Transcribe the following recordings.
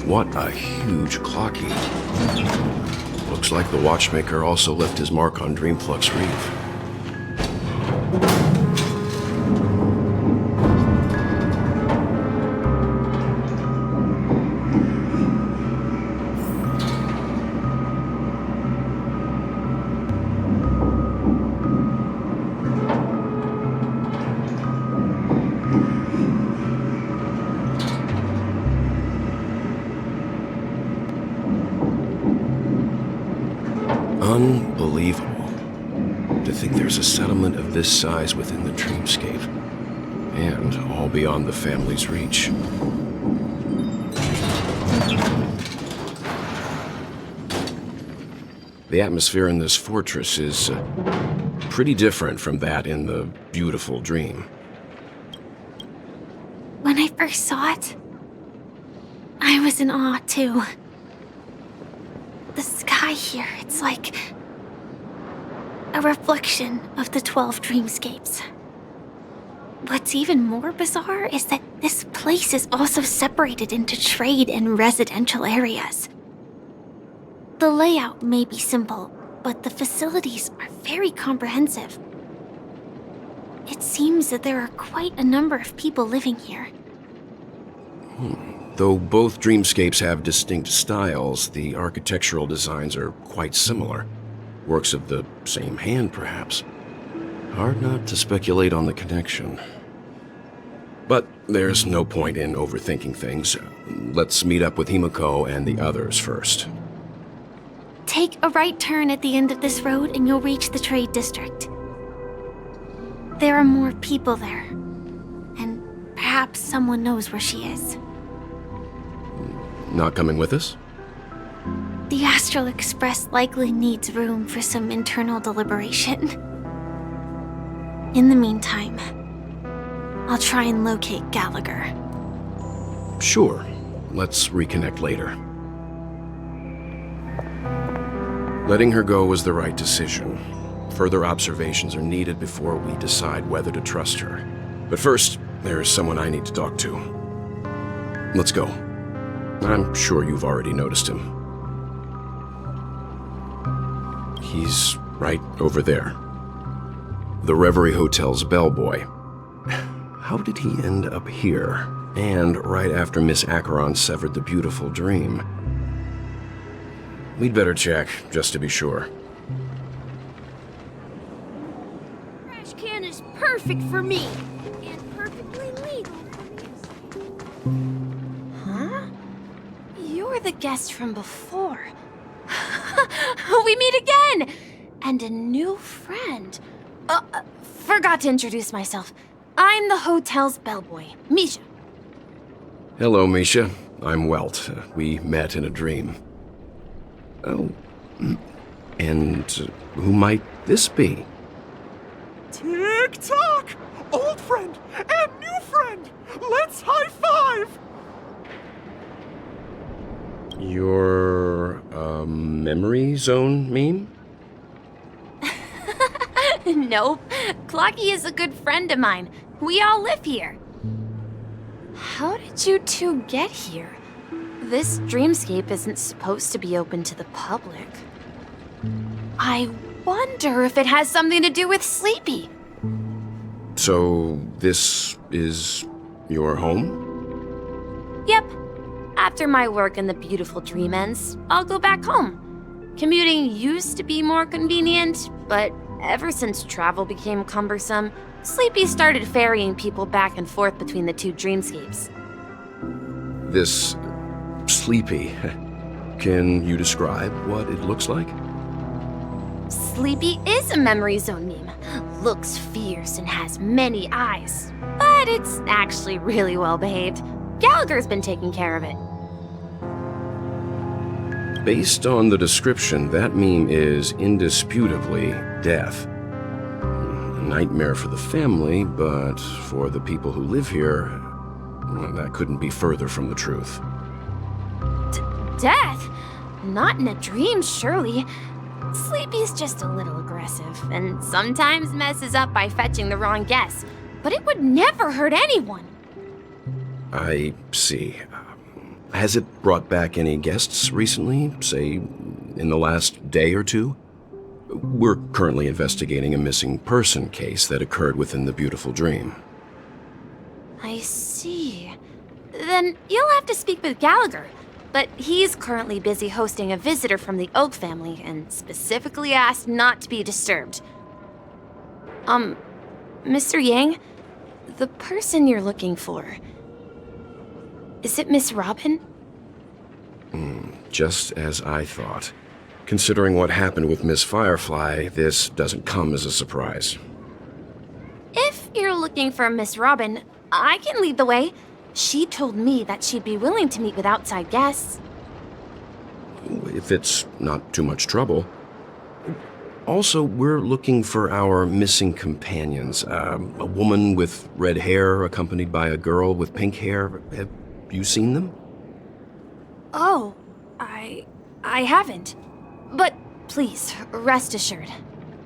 What a huge clocky. Looks like the watchmaker also left his mark on Dreamflux Reef. Unbelievable. To think there's a settlement of this size within the Dreamscape, and all beyond the family's reach. The atmosphere in this fortress is pretty different from that in the beautiful Dream. When I first saw it, I was in awe too. The sky here, it's like a reflection of the 12 Dreamscapes. What's even more bizarre is that this place is also separated into trade and residential areas. The layout may be simple, but the facilities are very comprehensive. It seems that there are quite a number of people living here. Though both Dreamscapes have distinct styles, the architectural designs are quite similar. Works of the same hand, perhaps. Hard not to speculate on the connection. But there's no point in overthinking things. Let's meet up with Himiko and the others first. Take a right turn at the end of this road and you'll reach the trade district. There are more people there, and perhaps someone knows where she is. Not coming with us? The Astral Express likely needs room for some internal deliberation. In the meantime, I'll try and locate Gallagher. Sure. Let's reconnect later. Letting her go was the right decision. Further observations are needed before we decide whether to trust her. But first, there's someone I need to talk to. Let's go. I'm sure you've already noticed him. He's right over there. The Reverie Hotel's bellboy. How did he end up here? And right after Miss Acheron severed the beautiful Dream. We'd better check, just to be sure. Trash can is perfect for me. And perfectly legal. Huh? You're the guest from before. We meet again! And a new friend. Forgot to introduce myself. I'm the hotel's bellboy, Misha. Hello, Misha. I'm Welt. We met in a dream. Oh, and who might this be? Tick-tock! Old friend and new friend! Let's high-five! Your, memory zone meme? Nope. Clocky is a good friend of mine. We all live here. How did you two get here? This dreamscape isn't supposed to be open to the public. I wonder if it has something to do with Sleepy. So, this is your home? Yep. After my work in the beautiful dream ends, I'll go back home. Commuting used to be more convenient, but ever since travel became cumbersome, Sleepy started ferrying people back and forth between the two dreamscapes. This Sleepy. Can you describe what it looks like? Sleepy is a memory zone meme. Looks fierce and has many eyes. But it's actually really well behaved. Gallagher's been taking care of it. Based on the description, that meme is indisputably death. A nightmare for the family, but for the people who live here, well, that couldn't be further from the truth. Death? Not in a dream, surely. Sleepy's just a little aggressive, and sometimes messes up by fetching the wrong guess. But it would never hurt anyone. I see. Has it brought back any guests recently, say, in the last day or two? We're currently investigating a missing person case that occurred within the beautiful dream. I see. Then you'll have to speak with Gallagher. But he's currently busy hosting a visitor from the Oak family and specifically asked not to be disturbed. Mr. Yang, the person you're looking for, is it Miss Robin? Just as I thought. Considering what happened with Miss Firefly, this doesn't come as a surprise. If you're looking for Miss Robin, I can lead the way. She told me that she'd be willing to meet with outside guests. If it's not too much trouble. Also, we're looking for our missing companions. A woman with red hair accompanied by a girl with pink hair. Have you seen them? Oh, I haven't. But please, rest assured.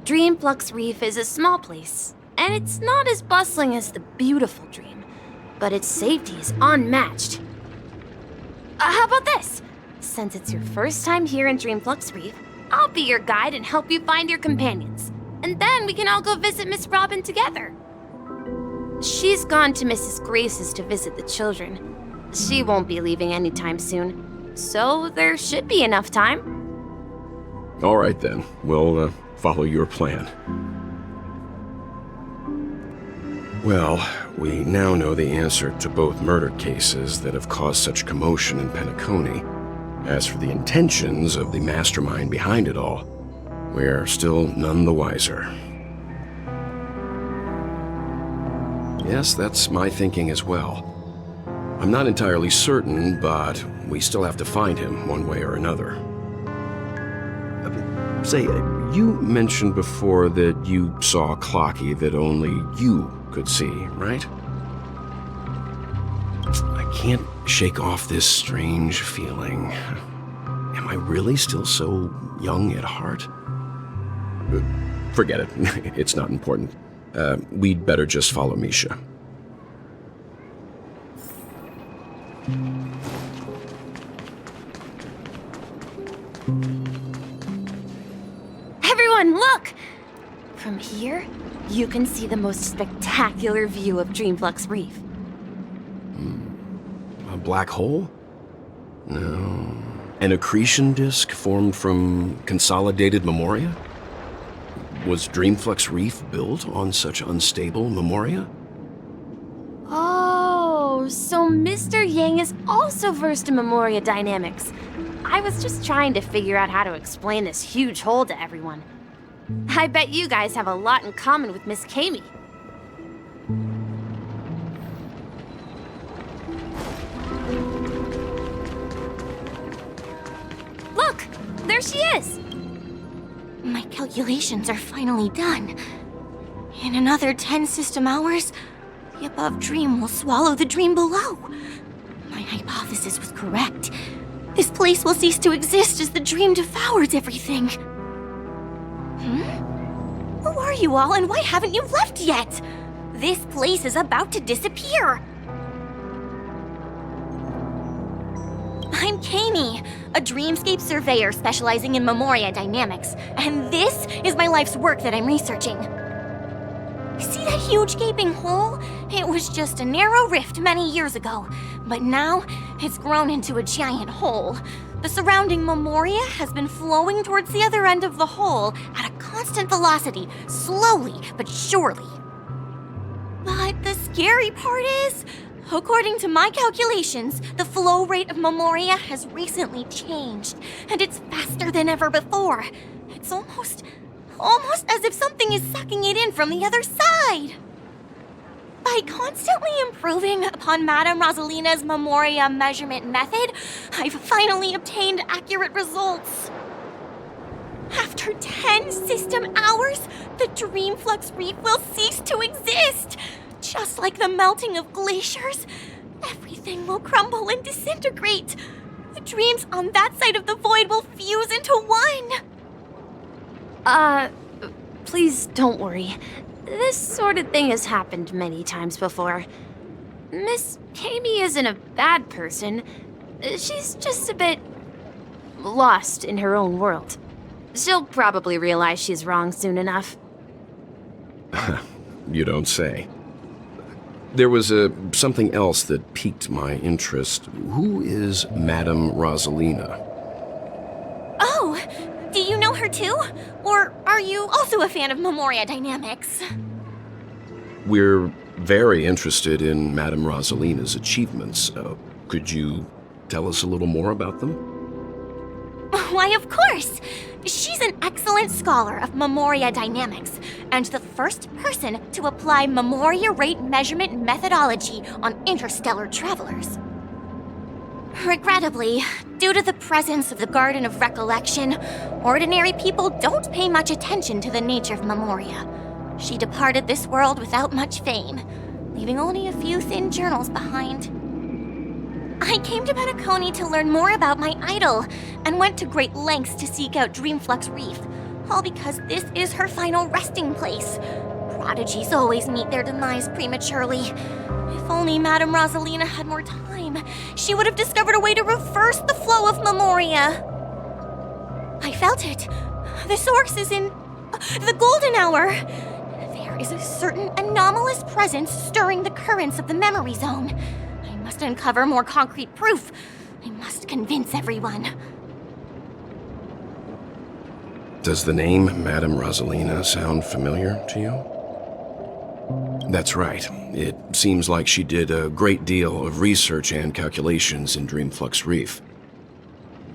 Dreamflux Reef is a small place, and it's not as bustling as the beautiful Dream, but its safety is unmatched. How about this? Since it's your first time here in Dreamflux Reef, I'll be your guide and help you find your companions. And then we can all go visit Miss Robin together. She's gone to Mrs. Grace's to visit the children. She won't be leaving anytime soon, so there should be enough time. All right then, we'll follow your plan. Well, we now know the answer to both murder cases that have caused such commotion in Penacony. As for the intentions of the mastermind behind it all, we're still none the wiser. Yes, that's my thinking as well. I'm not entirely certain, but we still have to find him one way or another. Say, you mentioned before that you saw Clocky that only you could see, right? I can't shake off this strange feeling. Am I really still so young at heart? Forget it. It's not important. We'd better just follow Misha. Everyone, look! From here, you can see the most spectacular view of Dreamflux Reef. A black hole? No. An accretion disk formed from consolidated memoria? Was Dreamflux Reef built on such unstable memoria? Oh, so Mr. Yang is also versed in memoria dynamics. I was just trying to figure out how to explain this huge hole to everyone. I bet you guys have a lot in common with Miss Kami. Look! There she is! My calculations are finally done. In another 10 system hours, the above dream will swallow the dream below. My hypothesis was correct. This place will cease to exist as the dream devours everything. Who are you all, and why haven't you left yet? This place is about to disappear. I'm Kami, a Dreamscape surveyor specializing in memoria dynamics, and this is my life's work that I'm researching. See that huge gaping hole? It was just a narrow rift many years ago, but now it's grown into a giant hole. The surrounding memoria has been flowing towards the other end of the hole at a constant velocity, slowly but surely. But the scary part is, according to my calculations, the flow rate of memoria has recently changed, and it's faster than ever before. It's almost as if something is sucking it in from the other side. By constantly improving upon Madame Rosalina's memoria measurement method, I've finally obtained accurate results. After 10 system hours, the Dreamflux Reef will cease to exist. Just like the melting of glaciers, everything will crumble and disintegrate. The dreams on that side of the void will fuse into one. Please don't worry. This sort of thing has happened many times before. Miss Kami isn't a bad person. She's just a bit lost in her own world. She'll probably realize she's wrong soon enough. You don't say. There was something else that piqued my interest. Who is Madame Rosalina? Oh, do you know her too? Or are you also a fan of Memoria Dynamics? We're very interested in Madame Rosalina's achievements. Could you tell us a little more about them? Why, of course! She's an excellent scholar of Memoria Dynamics, and the first person to apply Memoria rate measurement methodology on interstellar travelers. Regrettably, due to the presence of the Garden of Recollection, ordinary people don't pay much attention to the nature of Memoria. She departed this world without much fame, leaving only a few thin journals behind. I came to Penacony to learn more about my idol, and went to great lengths to seek out Dreamflux Reef, all because this is her final resting place. Prodigies always meet their demise prematurely. If only Madame Rosalina had more time, she would have discovered a way to reverse the flow of Memoria. I felt it. The source is in the golden hour. There is a certain anomalous presence stirring the currents of the memory zone. I must uncover more concrete proof. I must convince everyone. Does the name Madame Rosalina sound familiar to you? That's right. It seems like she did a great deal of research and calculations in Dreamflux Reef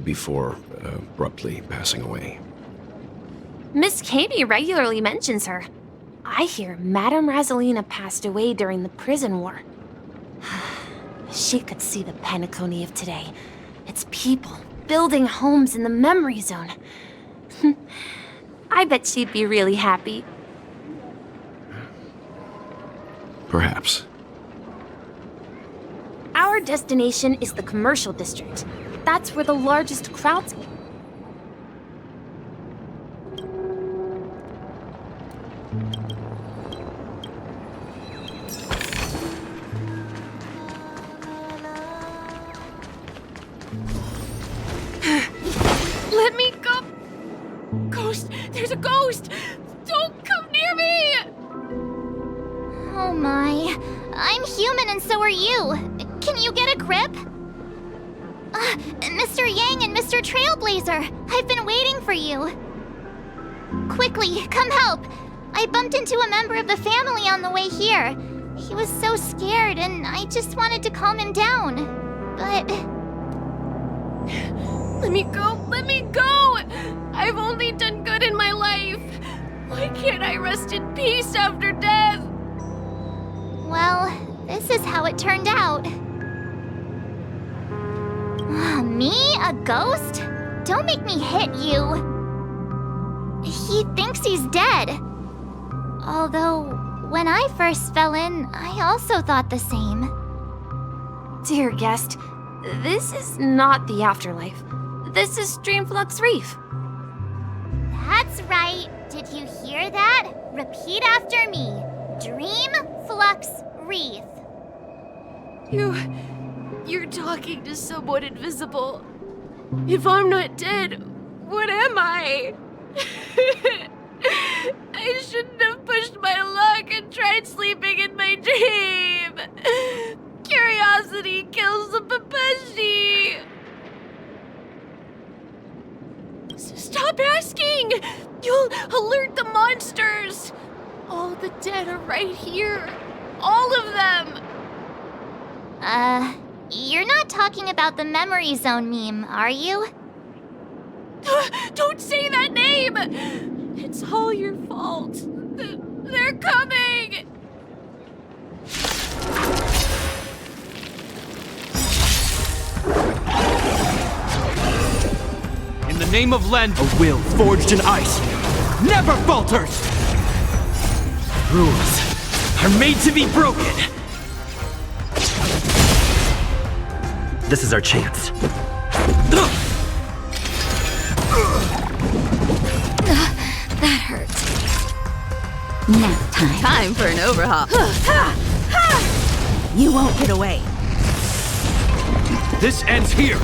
before abruptly passing away. Miss Katie regularly mentions her. I hear Madame Rosalina passed away during the prison war. She could see the Penacony of today. Its people building homes in the memory zone. I bet she'd be really happy. Perhaps. Our destination is the commercial district. That's where the largest crowds meet. Let me go! Ghost! There's a ghost! Don't come near me! Oh my. I'm human and so are you. Can you get a grip? Mr. Yang and Mr. Trailblazer, I've been waiting for you. Quickly, come help. I bumped into a member of the family on the way here. He was so scared and I just wanted to calm him down. But... Let me go! Let me go! I've only done good in my life. Why can't I rest in peace after death? well, this is how it turned out. Me? A ghost? Don't make me hit you. He thinks he's dead. Although, when I first fell in, I also thought the same. Dear guest, this is not the afterlife. This is Dreamflux Reef. That's right. Did you hear that? Repeat after me. Dreamflux Reef. You're talking to someone invisible. If I'm not dead, what am I? I shouldn't have pushed my luck and tried sleeping in my dream. Curiosity kills the Papashi. Stop asking! You'll alert the monsters! All the dead are right here. All of them! You're not talking about the memory zone meme, are you? Don't say that name! It's all your fault. They're coming! In the name of Len, a will forged in ice never falters! Rules are made to be broken! This is our chance. That hurts. Nap time. Time for an overhaul. You won't get away. This ends here!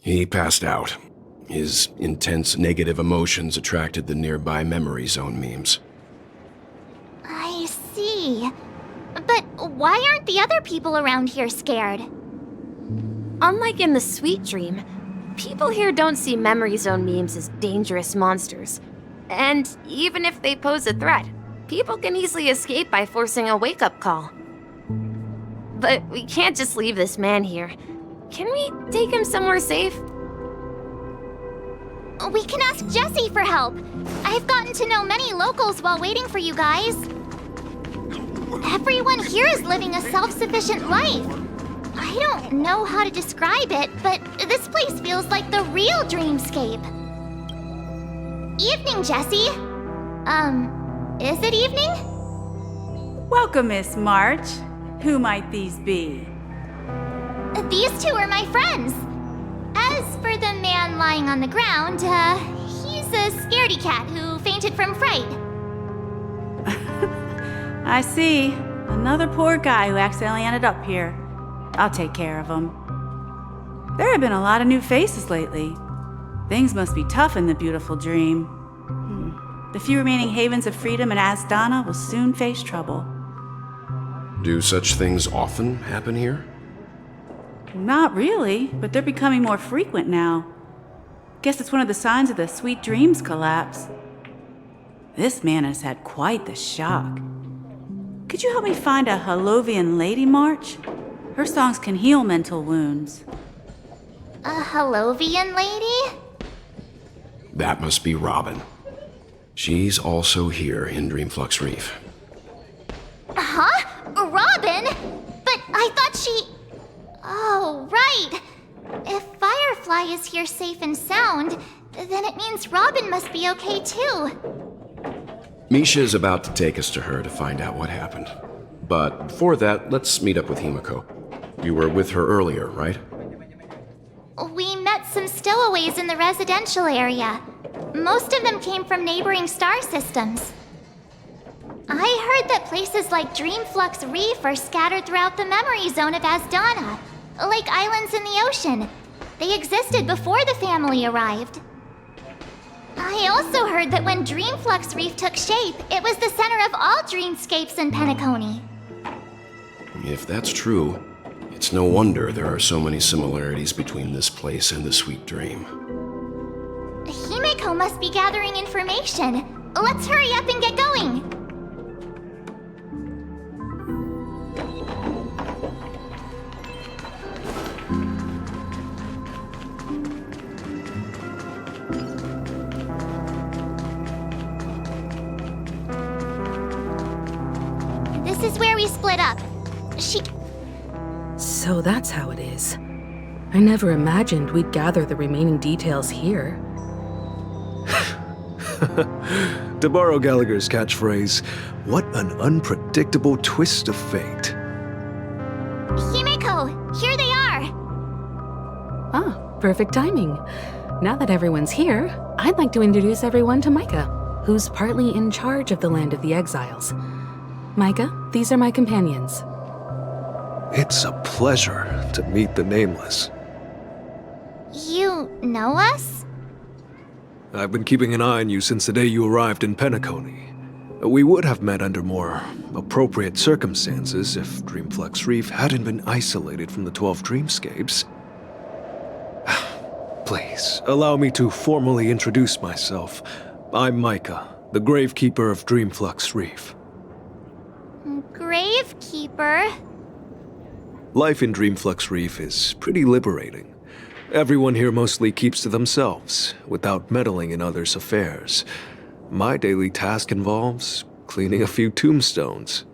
He passed out. His intense negative emotions attracted the nearby memory zone memes. I see. But why aren't the other people around here scared? Unlike in the Sweet Dream, people here don't see memory zone memes as dangerous monsters. And even if they pose a threat, people can easily escape by forcing a wake-up call. But we can't just leave this man here. Can we take him somewhere safe? We can ask Jessie for help. I've gotten to know many locals while waiting for you guys. Everyone here is living a self-sufficient life. I don't know how to describe it, but this place feels like the real dreamscape. Evening, Jessie. Is it evening? Welcome, Miss March. Who might these be? These two are my friends. As for the man lying on the ground, he's a scaredy cat who fainted from fright. I see. Another poor guy who accidentally ended up here. I'll take care of him. There have been a lot of new faces lately. Things must be tough in the beautiful dream. The few remaining havens of freedom in Asdana will soon face trouble. Do such things often happen here? Not really, but they're becoming more frequent now. Guess it's one of the signs of the Sweet Dreams collapse. This man has had quite the shock. Could you help me find a Halovian lady, March? Her songs can heal mental wounds. A Halovian lady? That must be Robin. She's also here in Dreamflux Reef. Huh? Robin? But I thought she... Oh, right. If Firefly is here safe and sound, then it means Robin must be okay too. Misha is about to take us to her to find out what happened. But before that, let's meet up with Himiko. You were with her earlier, right? We met some stowaways in the residential area. Most of them came from neighboring star systems. I heard that places like Dreamflux Reef are scattered throughout the memory zone of Asdana, like islands in the ocean. They existed before the family arrived. I also heard that when Dreamflux Reef took shape, it was the center of all dreamscapes in Penacony. If that's true, it's no wonder there are so many similarities between this place and the Sweet Dream. Himiko must be gathering information. Let's hurry up and get going. This is where we split up. So that's how it is. I never imagined we'd gather the remaining details here. To borrow Gallagher's catchphrase, what an unpredictable twist of fate. Himiko, here they are. Ah, perfect timing. Now that everyone's here, I'd like to introduce everyone to Micah, who's partly in charge of the Land of the Exiles. Micah, these are my companions. It's a pleasure to meet the Nameless. You know us? I've been keeping an eye on you since the day you arrived in Penacony. We would have met under more appropriate circumstances if Dreamflux Reef hadn't been isolated from the 12 Dreamscapes. Please, allow me to formally introduce myself. I'm Micah, the Gravekeeper of Dreamflux Reef. Gravekeeper? Life in Dreamflux Reef is pretty liberating. Everyone here mostly keeps to themselves, without meddling in others' affairs. My daily task involves cleaning a few tombstones.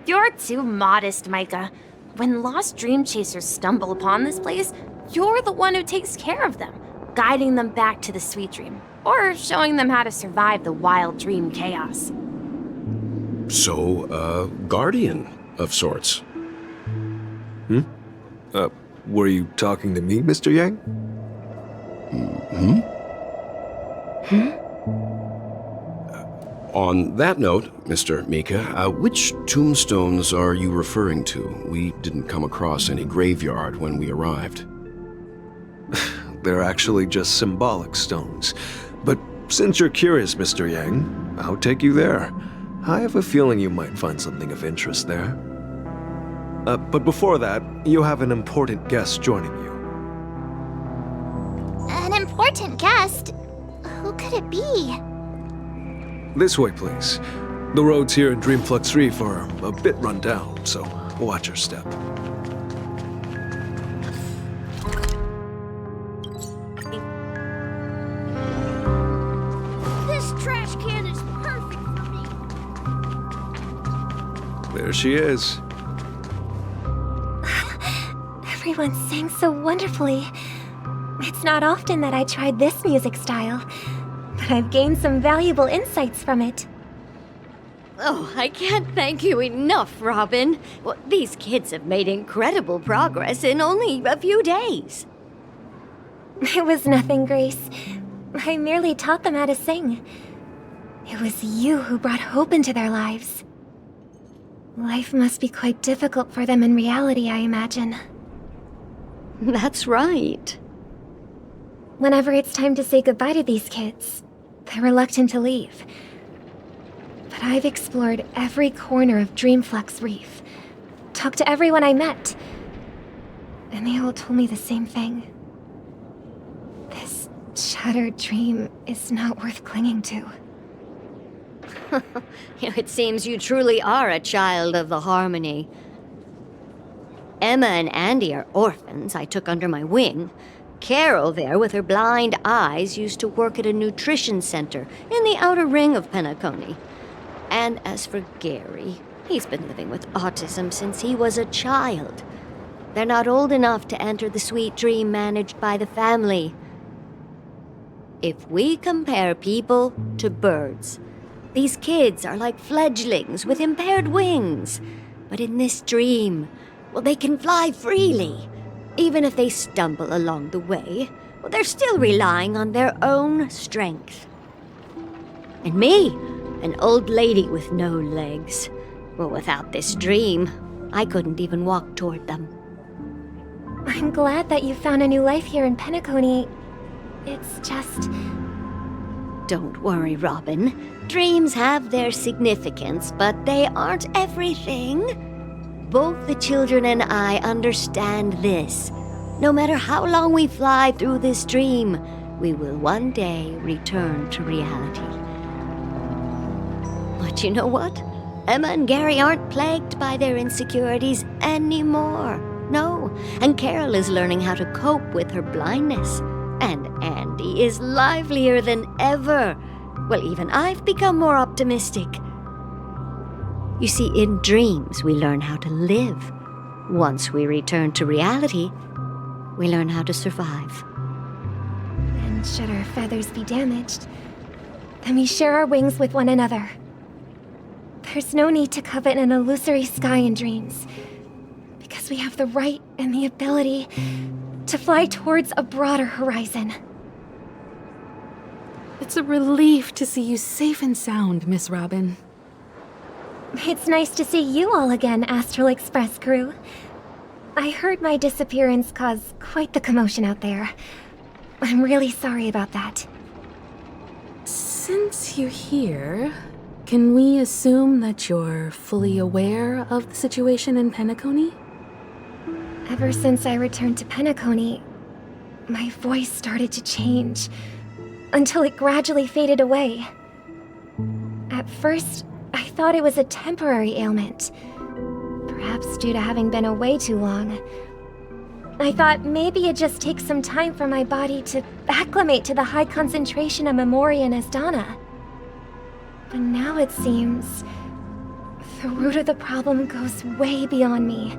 You're too modest, Micah. When lost dream chasers stumble upon this place, you're the one who takes care of them, guiding them back to the Sweet Dream, or showing them how to survive the wild dream chaos. So, a guardian of sorts. Were you talking to me, Mr. Yang? On that note, Mr. Micah, which tombstones are you referring to? We didn't come across any graveyard when we arrived. They're actually just symbolic stones. But since you're curious, Mr. Yang, I'll take you there. I have a feeling you might find something of interest there. But before that, you have an important guest joining you. An important guest? Who could it be? This way, please. The roads here in Dreamflux Reef are a bit run down, so watch your step. This trash can is perfect for me. There she is. Everyone sang so wonderfully. It's not often that I tried this music style, but I've gained some valuable insights from it. Oh, I can't thank you enough, Robin. Well, these kids have made incredible progress in only a few days. It was nothing, Grace. I merely taught them how to sing. It was you who brought hope into their lives. Life must be quite difficult for them in reality, I imagine. That's right. Whenever it's time to say goodbye to these kids, they're reluctant to leave. But I've explored every corner of Dreamflux Reef, talked to everyone I met, and they all told me the same thing. This shattered dream is not worth clinging to. It seems you truly are a child of the Harmony. Emma and Andy are orphans I took under my wing. Carol there, with her blind eyes, used to work at a nutrition center in the outer ring of Penacony. And as for Gary, he's been living with autism since he was a child. They're not old enough to enter the sweet dream managed by the family. If we compare people to birds, these kids are like fledglings with impaired wings. But in this dream, well, they can fly freely. Even if they stumble along the way, well, they're still relying on their own strength. And me, an old lady with no legs. Well, without this dream, I couldn't even walk toward them. I'm glad that you found a new life here in Penacony. It's just... Don't worry, Robin. Dreams have their significance, but they aren't everything. Both the children and I understand this. No matter how long we fly through this dream, we will one day return to reality. But you know what? Emma and Gary aren't plagued by their insecurities anymore. No, and Carol is learning how to cope with her blindness. And Andy is livelier than ever. Well, even I've become more optimistic. You see, in dreams, we learn how to live. Once we return to reality, we learn how to survive. And should our feathers be damaged, then we share our wings with one another. There's no need to covet an illusory sky in dreams, because we have the right and the ability to fly towards a broader horizon. It's a relief to see you safe and sound, Miss Robin. It's nice to see you all again, Astral Express crew. I heard my disappearance caused quite the commotion out there. I'm really sorry about that. Since you're here, can we assume that you're fully aware of the situation in Penacony? Ever since I returned to Penacony, my voice started to change, until it gradually faded away. At first, I thought it was a temporary ailment, perhaps due to having been away too long. I thought maybe it just takes some time for my body to acclimate to the high concentration of Memoria and Asdana. But now it seems the root of the problem goes way beyond me.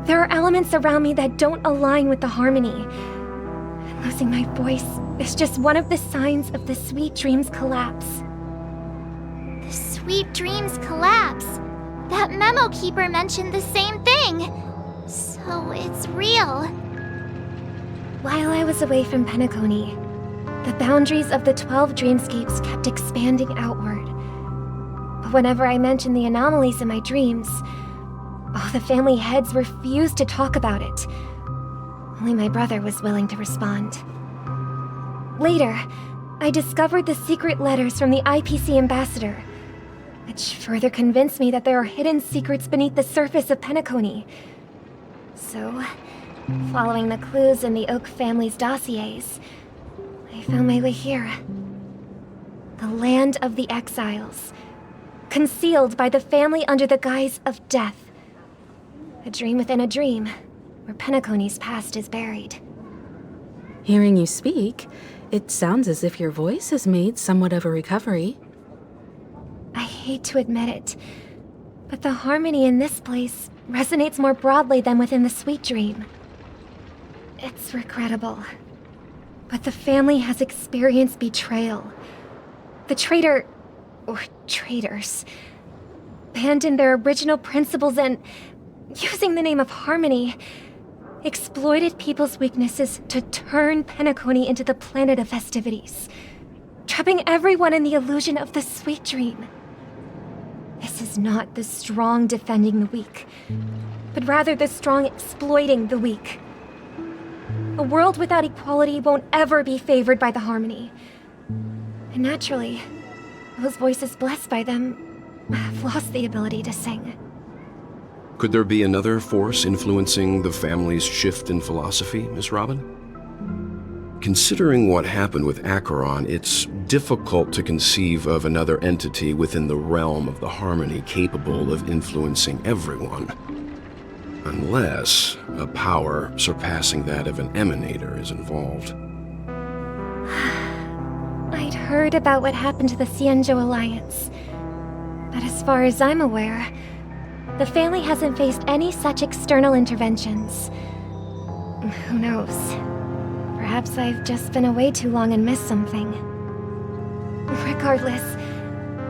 There are elements around me that don't align with the harmony. And losing my voice is just one of the signs of the Sweet Dreams collapse. The Sweet Dreams collapse. That memo keeper mentioned the same thing. So it's real. While I was away from Penacony, the boundaries of the 12 Dreamscapes kept expanding outward. But whenever I mentioned the anomalies in my dreams, all the family heads refused to talk about it. Only my brother was willing to respond. Later, I discovered the secret letters from the IPC ambassador, which further convinced me that there are hidden secrets beneath the surface of Penacony. So, following the clues in the Oak family's dossiers, I found my way here. The land of the exiles, concealed by the family under the guise of death. A dream within a dream, where Penacony's past is buried. Hearing you speak, it sounds as if your voice has made somewhat of a recovery. I hate to admit it, but the harmony in this place resonates more broadly than within the Sweet Dream. It's regrettable, but the family has experienced betrayal. The traitor, or traitors, abandoned their original principles and, using the name of Harmony, exploited people's weaknesses to turn Penacony into the planet of festivities, trapping everyone in the illusion of the Sweet Dream. This is not the strong defending the weak, but rather the strong exploiting the weak. A world without equality won't ever be favored by the Harmony. And naturally, those voices blessed by them have lost the ability to sing. Could there be another force influencing the family's shift in philosophy, Miss Robin? Considering what happened with Acheron, it's difficult to conceive of another entity within the realm of the Harmony capable of influencing everyone. Unless a power surpassing that of an emanator is involved. I'd heard about what happened to the Xianzhou Alliance, but as far as I'm aware, the family hasn't faced any such external interventions. Who knows? Perhaps I've just been away too long and missed something. Regardless,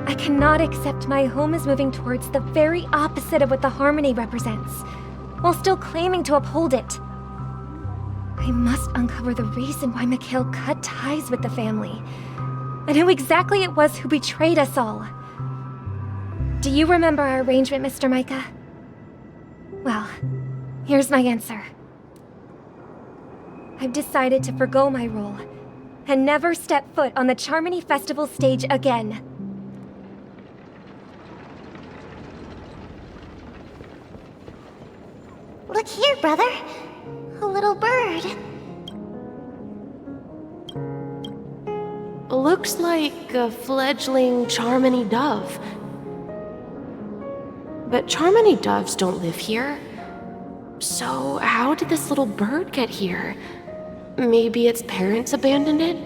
I cannot accept my home is moving towards the very opposite of what the Harmony represents, while still claiming to uphold it. I must uncover the reason why Mikhail cut ties with the family, and who exactly it was who betrayed us all. Do you remember our arrangement, Mr. Micah? Well, here's my answer. I've decided to forgo my role, and never step foot on the Charmony Festival stage again. Look here, brother. A little bird. Looks like a fledgling Charmony dove. But Charmony doves don't live here. So how did this little bird get here? Maybe its parents abandoned it?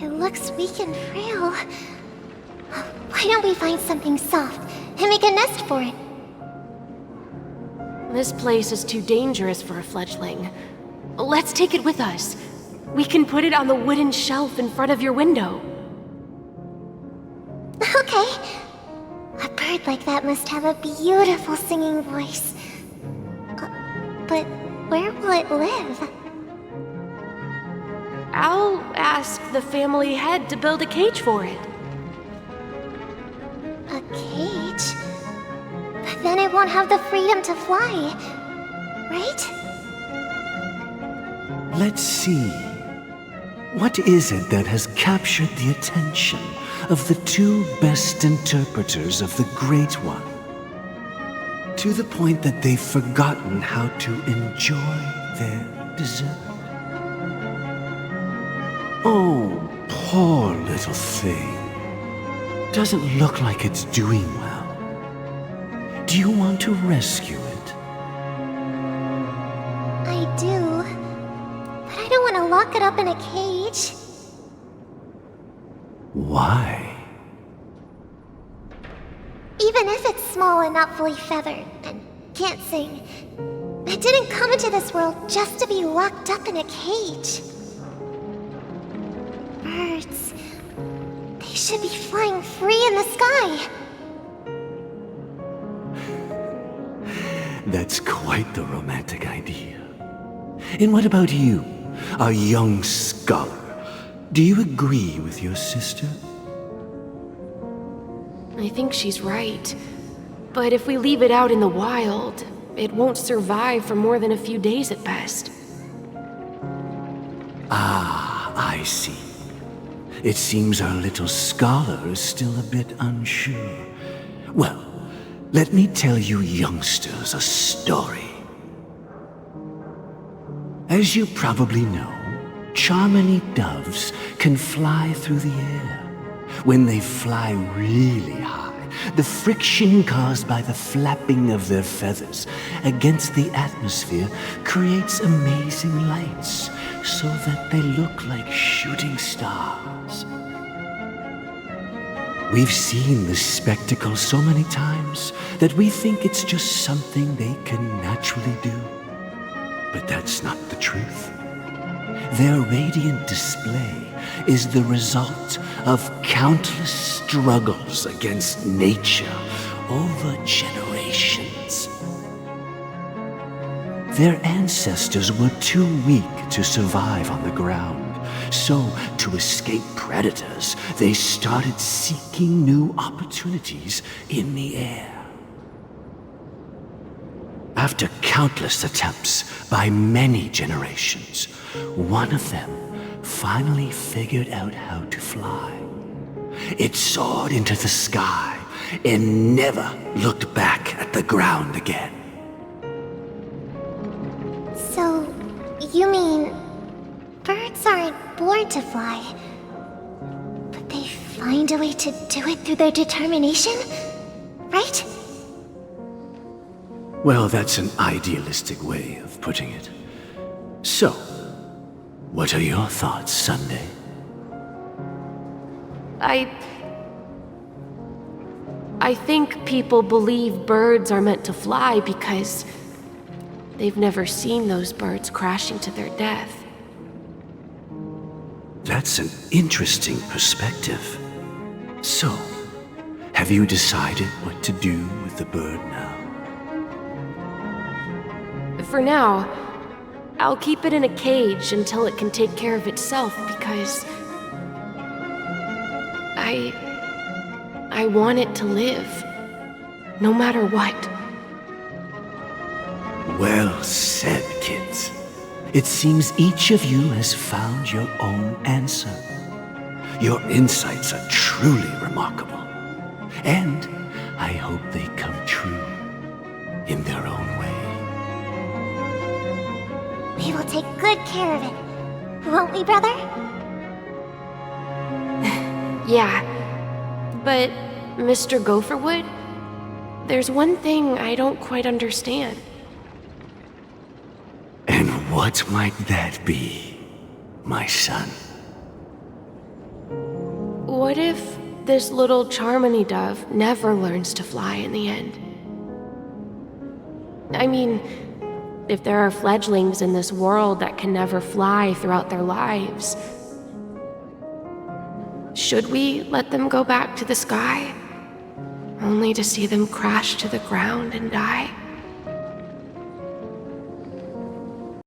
It looks weak and frail. Why don't we find something soft and make a nest for it? This place is too dangerous for a fledgling. Let's take it with us. We can put it on the wooden shelf in front of your window. Okay. A bird like that must have a beautiful singing voice. But where will it live? I'll ask the family head to build a cage for it. A cage? But then it won't have the freedom to fly, right? Let's see. What is it that has captured the attention of the two best interpreters of the Great One? To the point that they've forgotten how to enjoy their dessert. Oh, poor little thing. Doesn't look like it's doing well. Do you want to rescue it? I do. But I don't want to lock it up in a cage. Why? Even if it's small and not fully feathered, and can't sing, it didn't come into this world just to be locked up in a cage. Birds, they should be flying free in the sky. That's quite the romantic idea. And what about you, a young scholar? Do you agree with your sister? I think she's right. But if we leave it out in the wild, it won't survive for more than a few days at best. Ah, I see. It seems our little scholar is still a bit unsure. Well, let me tell you youngsters a story. As you probably know, Charmony doves can fly through the air. When they fly really high, the friction caused by the flapping of their feathers against the atmosphere creates amazing lights, so that they look like shooting stars. We've seen this spectacle so many times that we think it's just something they can naturally do. But that's not the truth. Their radiant display is the result of countless struggles against nature over generations. Their ancestors were too weak to survive on the ground, so to escape predators, they started seeking new opportunities in the air. After countless attempts by many generations, one of them finally figured out how to fly. It soared into the sky and never looked back at the ground again. So, you mean birds aren't born to fly, but they find a way to do it through their determination, right? Well, that's an idealistic way of putting it. So, what are your thoughts, Sunday? I think people believe birds are meant to fly because they've never seen those birds crashing to their death. That's an interesting perspective. So, have you decided what to do with the bird now? For now, I'll keep it in a cage until it can take care of itself because I want it to live, no matter what. Well said, kids. It seems each of you has found your own answer. Your insights are truly remarkable. And I hope they come true in their own way. We will take good care of it, won't we, brother? Yeah, but Mr. Gopherwood, there's one thing I don't quite understand. And what might that be, my son? What if this little Charmony dove never learns to fly in the end? I mean, if there are fledglings in this world that can never fly throughout their lives, should we let them go back to the sky, only to see them crash to the ground and die?